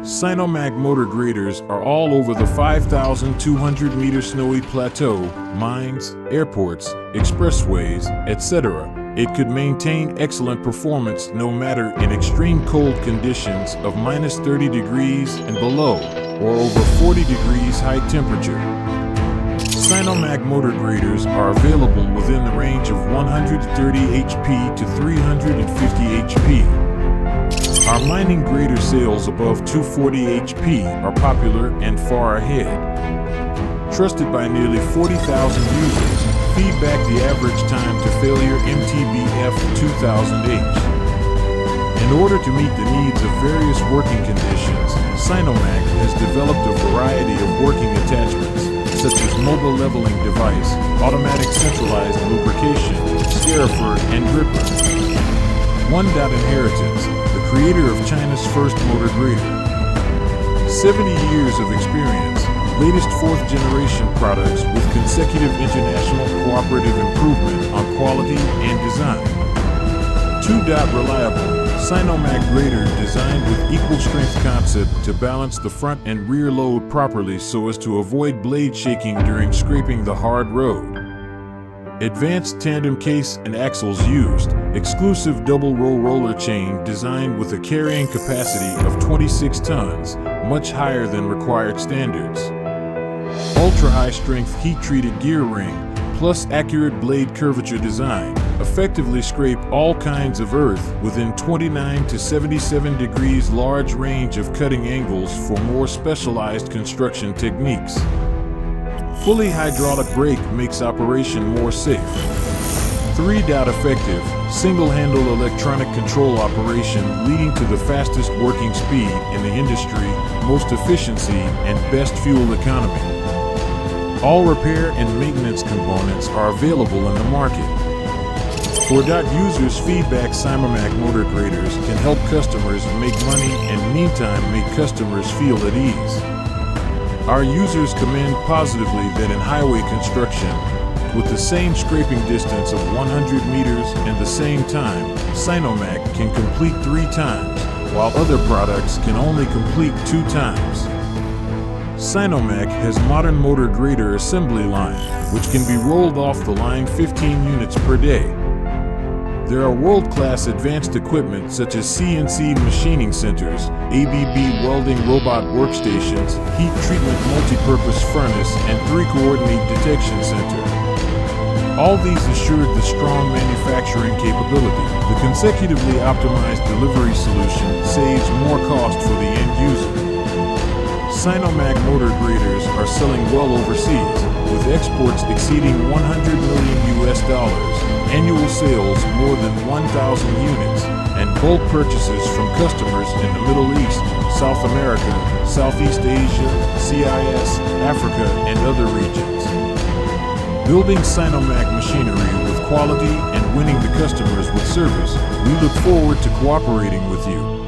Sinomach motor graders are all over the 5,200-meter snowy plateau, mines, airports, expressways, etc. It could maintain excellent performance no matter in extreme cold conditions of minus 30 degrees and below, or over 40 degrees high temperature. Sinomach motor graders are available within the range of 130 HP to 350 HP. Our mining grader sales above 240 HP are popular and far ahead. Trusted by nearly 40,000 users, feedback the average time to failure MTBF 2000H. In order to meet the needs of various working conditions, Sinomach has developed a variety of working attachments, such as mobile leveling device, automatic centralized lubrication, scarifer, and gripper. Inheritance, the creator of China's first motor grader. 70 years of experience, latest 4th generation products with consecutive international cooperative improvement on quality and design. 2. Reliable, Sinomach grader designed with equal strength concept to balance the front and rear load properly so as to avoid blade shaking during scraping the hard road. Advanced tandem case and axles used, exclusive double row roller chain designed with a carrying capacity of 26 tons, much higher than required standards. Ultra-high strength heat-treated gear ring, plus accurate blade curvature design, effectively scrape all kinds of earth within 29 to 77 degrees large range of cutting angles for more specialized construction techniques. Fully hydraulic brake makes operation more safe. 3. Effective, single-handle electronic control operation leading to the fastest working speed in the industry, most efficiency, and best fuel economy. All repair and maintenance components are available in the market. 4. Users feedback Sinomach motor graders can help customers make money and meantime make customers feel at ease. Our users commend positively that in highway construction, with the same scraping distance of 100 meters and the same time, Sinomach can complete 3 times, while other products can only complete 2 times. Sinomach has modern motor grader assembly line, which can be rolled off the line 15 units per day. There are world-class advanced equipment such as CNC machining centers, ABB welding robot workstations, heat treatment multi-purpose furnace, and 3-coordinate detection center. All these assured the strong manufacturing capability. The consecutively optimized delivery solution saves more cost for the end user. Sinomach motor graders are selling well overseas, with exports exceeding $100 million, annual sales more than 1,000 units, and bulk purchases from customers in the Middle East, South America, Southeast Asia, CIS, Africa, and other regions. Building Sinomach machinery with quality and winning the customers with service, we look forward to cooperating with you.